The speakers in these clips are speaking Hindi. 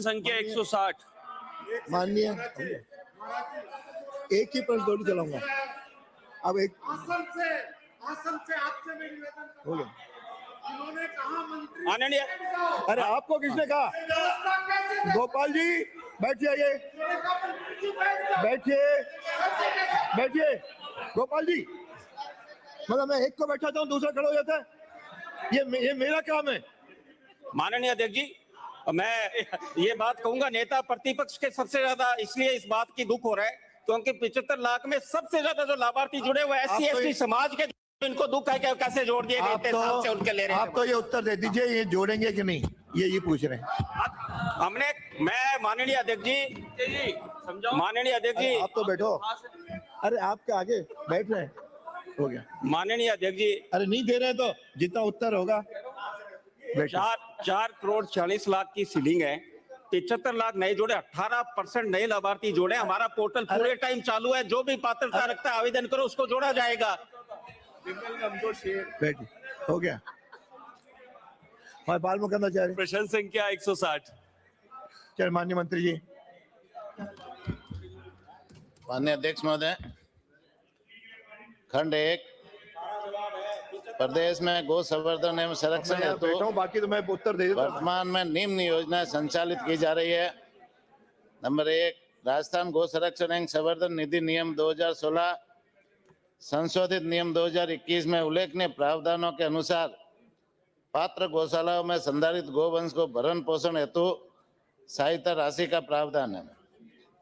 संख्या 160। माननीय एक ही प्रश्न थोड़ी चलाऊंगा। अब एक आसन से आपसे मैं निवेदन हो गया। उन्होंने कहा मंत्री माननीय अरे आपको किसने कहा? व्यवस्था कैसे दे- गोपाल जी बैठिए, उन्होंने कहा मंत्री जी बैठ जाओ। बैठिए, कैसे कैसे बैठिए। गोपाल जी, मतलब मैं एक को बैठाता हूँ, दूसरा खड़ा हो जाता है। ये मेरा काम है। माननीय अध्यक्ष जी, मैं ये बात कहूंगा, नेता प्रतिपक्ष के सबसे ज्यादा इसलिए इस बात की दुख हो रहा है क्योंकि 75 लाख में सबसे ज्यादा जो लाभार्थी जुड़े हुए आप SC तो ST समाज के, इनको दुख है कि कैसे जोड़ दिए गए आप इतने साल से उनके ले रहे आप तो ये उत्तर दे दीजिए, ये जोड़ेंगे कि नहीं, ये पूछ रहे हैं। मैं माननीय अध्यक्ष जी, माननीय अध्यक्ष जी, आप तो बैठो। अरे आपके आगे बैठ रहे हैं, हो गया। माननीय अध्यक्ष जी, अरे नहीं दे रहे तो जितना उत्तर होगा। 4 करोड़ 40 लाख की सीलिंग है, 75 लाख नए जोड़े, 18% नए लाभार्थी जोड़े। हमारा पोर्टल पूरे टाइम चालू है, जो भी पात्रता रखता है आवेदन करो, उसको जोड़ा जाएगा। बैठिए, हो गया। और बाल मुकदमा चाह रहे प्रश्न संख्या 160। चल माननीय मंत्री जी। माननीय अध्यक्ष महोदय, खंड 1, प्रदेश में गो संवर्धन एवं संरक्षण मैं बैठा हेतु हूँ, बाकी तो मैं उत्तर दे देता हूँ। वर्तमान में निम्न योजनाएं संचालित की जा रही है। नंबर 1, राजस्थान गो संरक्षण एवं संवर्धन निधि नियम 2016 संशोधित नियम 2021 में उल्लेखनीय प्रावधानों के अनुसार पात्र गौशालाओं में संधारित गोवंश को भरण पोषण हेतु सहायता राशि का प्रावधान है।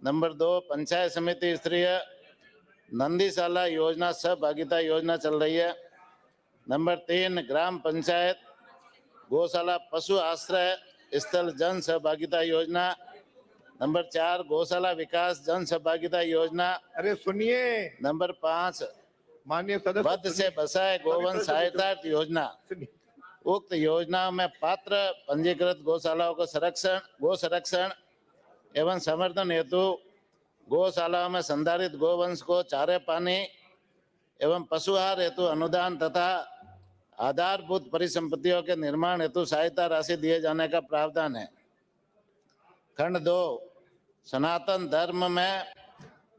नंबर 2, पंचायत समिति स्तरीय नंदीशाला योजना सहभागिता योजना चल रही है। नंबर 3, ग्राम पंचायत गौशाला पशु आश्रय स्थल जन सहभागिता योजना। नंबर 4, गौशाला विकास जन सहभागिता योजना। अरे सुनिए नंबर 5, माननीय सदस्य, वध से बसाए गोवंश सहायता योजना। सुनिए। उक्त योजना में पात्र पंजीकृत गौशालाओं को गो संरक्षण एवं संवर्धन हेतु गौशालाओं में संधारित गोवंश को चारे पानी एवं पशुआहार हेतु अनुदान तथा आधारभूत परिसंपत्तियों के निर्माण हेतु सहायता राशि दिए जाने का प्रावधान है। खंड 2, सनातन धर्म में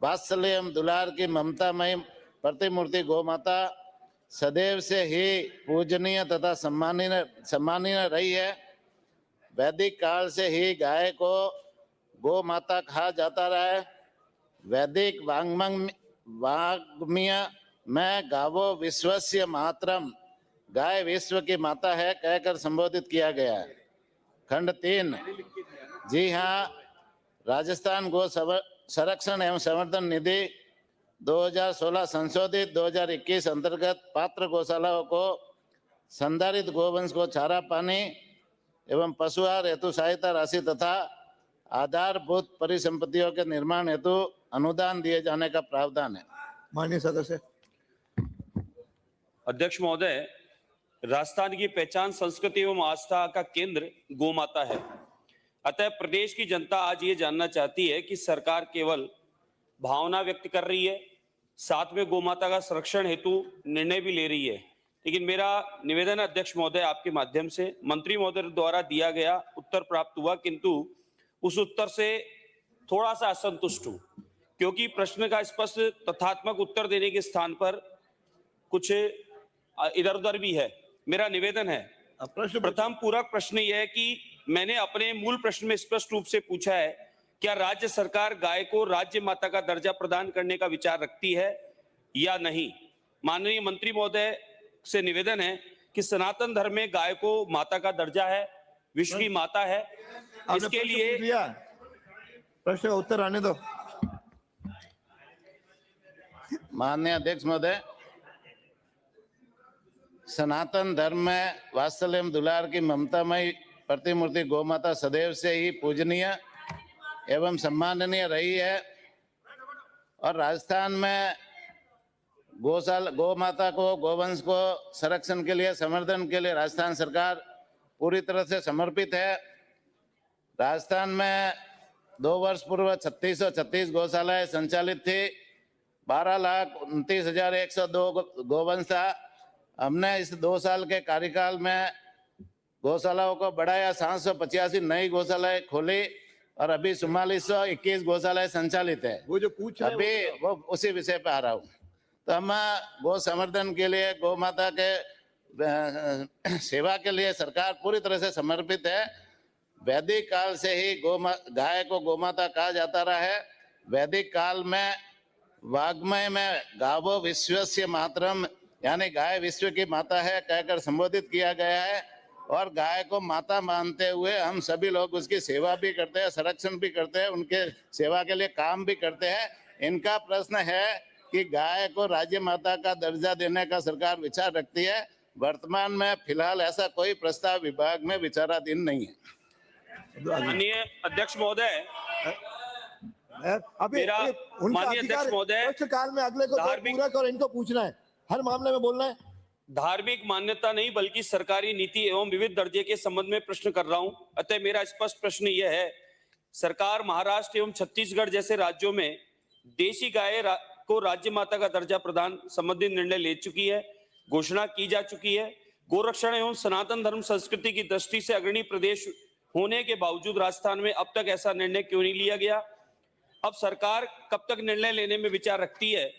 वात्सल्य एवं दुलार की ममतामयी प्रतिमूर्ति गौ माता सदैव से ही पूजनीय तथा सम्मानीय रही है। वैदिक काल से ही गाय को गौ माता कहा जाता रहा है। वैदिक वाग्मय में गावो विश्वस्य मातरम, गाय विश्व की माता है कहकर संबोधित किया गया है। खंड 3, जी हाँ, राजस्थान गो संरक्षण एवं संवर्धन निधि 2016 संशोधित 2021 अंतर्गत पात्र गौशालाओं को संधारित गोवंश को चारा पानी एवं पशुआहार हेतु सहायता राशि तथा आधारभूत परिसंपत्तियों के निर्माण हेतु अनुदान दिए जाने का प्रावधान है। माननीय सदस्य। अध्यक्ष महोदय, राजस्थान की पहचान, संस्कृति एवं आस्था का केंद्र गोमाता है। अतः प्रदेश की जनता आज ये जानना चाहती है कि सरकार केवल भावना व्यक्त कर रही है, साथ में गोमाता का संरक्षण हेतु निर्णय भी ले रही है। लेकिन मेरा निवेदन अध्यक्ष महोदय आपके माध्यम से मंत्री महोदय द्वारा दिया गया उत्तर प्राप्त हुआ, किंतु उस उत्तर से थोड़ा सा असंतुष्ट हूं, क्योंकि प्रश्न का स्पष्ट तथ्यात्मक उत्तर देने के स्थान पर कुछ इधर उधर भी है। मेरा निवेदन है, प्रथम पूरक प्रश्न यह है कि मैंने अपने मूल प्रश्न में स्पष्ट रूप से पूछा है, क्या राज्य सरकार गाय को राज्य माता का दर्जा प्रदान करने का विचार रखती है या नहीं। माननीय मंत्री महोदय से निवेदन है कि सनातन धर्म में गाय को माता का दर्जा है, विश्व की माता है। इसके लिए प्रश्न का उत्तर आने दो। माननीय अध्यक्ष महोदय, सनातन धर्म में वात्सल्य एवं दुलार की ममतामयी प्रतिमूर्ति गौ माता सदैव से ही पूजनीय एवं सम्माननीय रही है और राजस्थान में गौ माता को, गोवंश को संरक्षण के लिए, संवर्धन के लिए राजस्थान सरकार पूरी तरह से समर्पित है। राजस्थान में 2 वर्ष पूर्व 3636 गौशालाएं संचालित थी, 12,29,102 गोवंश था। हमने इस 2 साल के कार्यकाल में गौशालाओं को बढ़ाया, 785 नई गौशालाएं खोली और अभी 4421 गौशालाएं संचालित है। वो जो पूछ रहे हैं अभी वो उसी विषय पे आ रहा हूँ। तो हम गौ संवर्धन के लिए, गौ माता के सेवा के लिए सरकार पूरी तरह से समर्पित है। वैदिक काल से ही गाय को गोमाता कहा जाता रहा है। वैदिक काल में वाग्मय में गावो विश्वस्य मातरम, यानी गाय विश्व की माता है कहकर संबोधित किया गया है। और गाय को माता मानते हुए हम सभी लोग उसकी सेवा भी करते हैं, संरक्षण भी करते हैं, उनके सेवा के लिए काम भी करते हैं। इनका प्रश्न है कि गाय को राज्य माता का दर्जा देने का सरकार विचार रखती है। वर्तमान में फिलहाल ऐसा कोई प्रस्ताव विभाग में विचाराधीन नहीं है। माननीय अध्यक्ष महोदय, अभी मेरा उनका माननीय अधिकार अध्यक्ष महोदय, प्रश्न काल में अगले को धार्मिक- पूरा कर, इनको पूछना है, हर मामले में बोलना है। धार्मिक मान्यता नहीं बल्कि सरकारी नीति एवं विविध दर्जे के संबंध में प्रश्न कर रहा हूं। अतः मेरा स्पष्ट प्रश्न यह है, सरकार महाराष्ट्र एवं छत्तीसगढ़ जैसे राज्यों में देशी गाय को राज्य माता का दर्जा प्रदान संबंधित निर्णय ले चुकी है, घोषणा की जा चुकी है। गोरक्षण एवं सनातन धर्म संस्कृति की दृष्टि से अग्रणी प्रदेश होने के बावजूद राजस्थान में अब तक ऐसा निर्णय क्यों नहीं लिया गया? अब सरकार कब तक निर्णय लेने में विचार रखती है?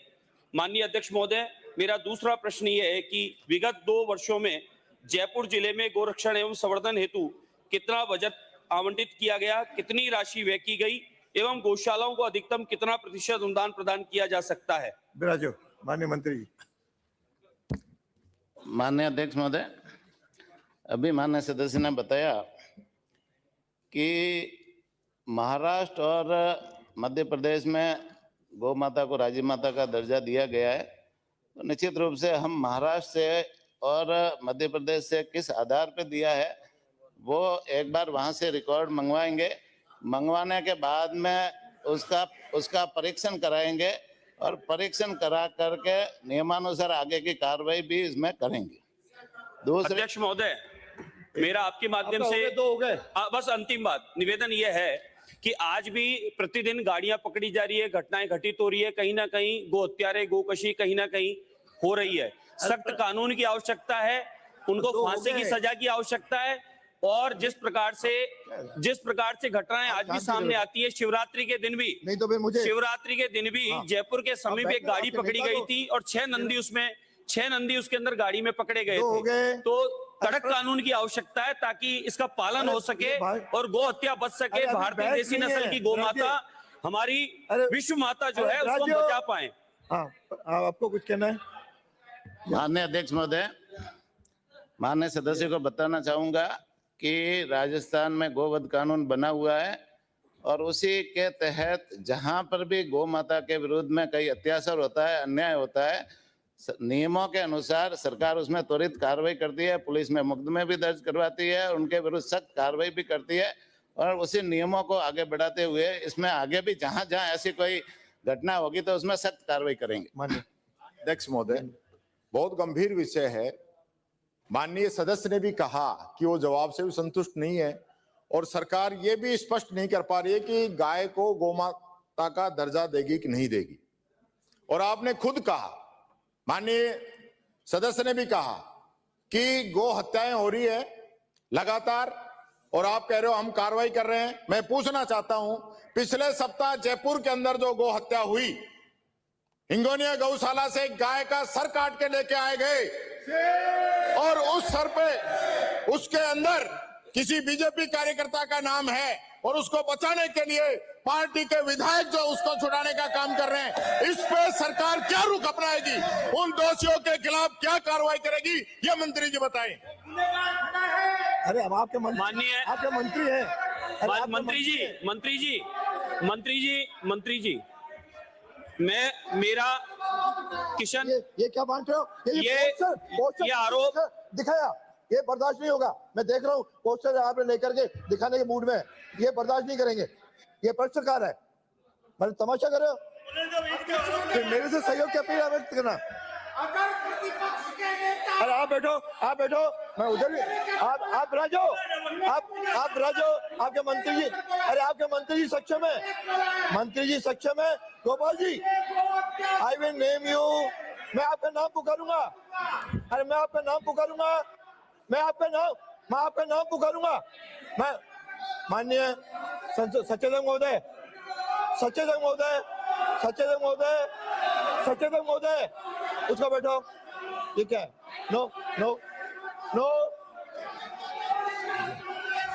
माननीय अध्यक्ष महोदय, मेरा दूसरा प्रश्न यह है कि विगत 2 वर्षों में जयपुर जिले में गोरक्षण एवं संवर्धन हेतु कितना बजट आवंटित किया गया, कितनी राशि व्यय की गई एवं गौशालाओं को अधिकतम कितना प्रतिशत अनुदान प्रदान किया जा सकता है? बिराजो माननीय मंत्री जी। माननीय अध्यक्ष महोदय, अभी माननीय सदस्य ने बताया कि महाराष्ट्र और मध्य प्रदेश में गौ माता को राज्य माता का दर्जा दिया गया है। तो निश्चित रूप से हम महाराष्ट्र से और मध्य प्रदेश से किस आधार पर दिया है वो एक बार वहाँ से रिकॉर्ड मंगवाएंगे। मंगवाने के बाद में उसका परीक्षण कराएंगे और परीक्षण करा करके नियमानुसार आगे की कार्रवाई भी इसमें करेंगे। दूसरे अध्यक्ष महोदय, मेरा आपके माध्यम आपका हो से गए, 2 हो गए। बस अंतिम बात, निवेदन यह है कि आज भी प्रतिदिन गाड़ियां पकड़ी जा रही है, घटनाएं घटित हो रही है, कहीं ना कहीं गो हत्यारे, गोकशी कहीं ना कहीं हो रही है। सख्त कानून की आवश्यकता है, उनको तो हो फांसी की गए। सजा की आवश्यकता है। और जिस प्रकार से घटनाएं आज भी सामने आती है, शिवरात्रि के दिन भी, नहीं तो फिर मुझे शिवरात्रि के दिन भी जयपुर के समीप एक गाड़ी पकड़ी गई थी और 6 नंदी उसके अंदर गाड़ी में पकड़े गए हो गए। थे। तो कड़क कानून की आवश्यकता है ताकि इसका पालन हो सके और गो हत्या बच सके। अभी भारतीय बहस देसी नहीं नस्ल है। की गो माता, हमारी विश्व माता जो है उसको हम बचा पाए। हाँ, आपको कुछ कहना है? माननीय अध्यक्ष महोदय, माननीय सदस्य को बताना चाहूंगा कि राजस्थान में गोवध कानून बना हुआ है और उसी के तहत जहां पर भी गौ माता के विरुद्ध में कई अत्याचार होता है, अन्याय होता है, नियमों के अनुसार सरकार उसमें त्वरित कार्रवाई करती है, पुलिस में मुकदमे भी दर्ज करवाती है, उनके विरुद्ध सख्त कार्रवाई भी करती है और उसी नियमों को आगे बढ़ाते हुए इसमें आगे भी जहां जहां ऐसी कोई घटना होगी तो उसमें सख्त कार्रवाई करेंगे। माननीय अध्यक्ष महोदय, बहुत गंभीर विषय है। माननीय सदस्य ने भी कहा कि वो जवाब से भी संतुष्ट नहीं है और सरकार ये भी स्पष्ट नहीं कर पा रही है कि गाय को गोमाता का दर्जा देगी कि नहीं देगी। और आपने खुद कहा, माननीय सदस्य ने भी कहा कि गो हत्याएं हो रही है लगातार और आप कह रहे हो हम कार्रवाई कर रहे हैं। मैं पूछना चाहता हूं, पिछले सप्ताह जयपुर के अंदर जो गो हत्या हुई, हिंगोनिया गौशाला से गाय का सर काट के लेके आए गए और उस सर पे उसके अंदर किसी बीजेपी कार्यकर्ता का नाम है और उसको बचाने के लिए पार्टी के विधायक जो उसको छुड़ाने का काम कर रहे हैं। इस पे सरकार क्या रुख अपनाएगी, उन दोषियों के खिलाफ क्या कार्रवाई करेगी, ये मंत्री जी बताएं। अरे अब आपके माननीय आपके मंत्री हैं। अरे आपके मंत्री जी, मेरा किशन, ये क्या बांट रहे हो? पोस्टर ये आरोप दिखाया, ये बर्दाश्त नहीं होगा। मैं देख रहा हूँ पोस्टर आपने लेकर के दिखाने के मूड में, ये बर्दाश्त नहीं करेंगे। ये पत्रकार है, मैंने तमाशा कर रहे हो? फिर मेरे से सहयोग की अपील व्यक्त करना। अगर प्रतिपक्ष के नेता अरे आप बैठो, मैं उधर भी, आप राजो, आप राजो, आपके मंत्री जी, अरे आपके मंत्री जी सक्षम है, Gopal ji, I will name you, मैं आपका नाम पुकारूंगा, मैं आपका नाम पुकारूंगा, माननीय सचेतक महोदय, सचेतक महोदय, सचेतक महोदय, सचेतक महोदय, उसका बैठो। ये क्या है? नो नो नो,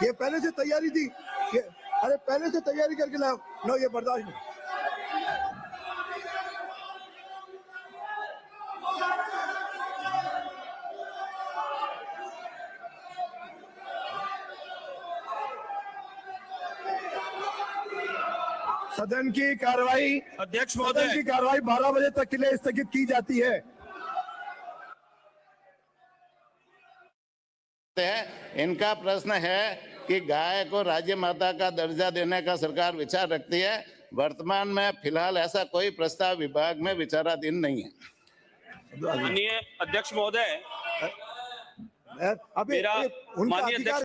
ये पहले से तैयारी थी, ये अरे पहले से तैयारी करके लाओ। नो, ये बर्दाश्त नहीं। सदन की कार्रवाई अध्यक्ष सदन महोदय, की कार्रवाई 12 बजे तक के लिए स्थगित की जाती है। इनका प्रश्न है कि गाय को राज्य माता का दर्जा देने का सरकार विचार रखती है। वर्तमान में फिलहाल ऐसा कोई प्रस्ताव विभाग में विचाराधीन नहीं है। माननीय अध्यक्ष महोदय, अभी मेरा उनका माननीय अधिकार अध्यक्ष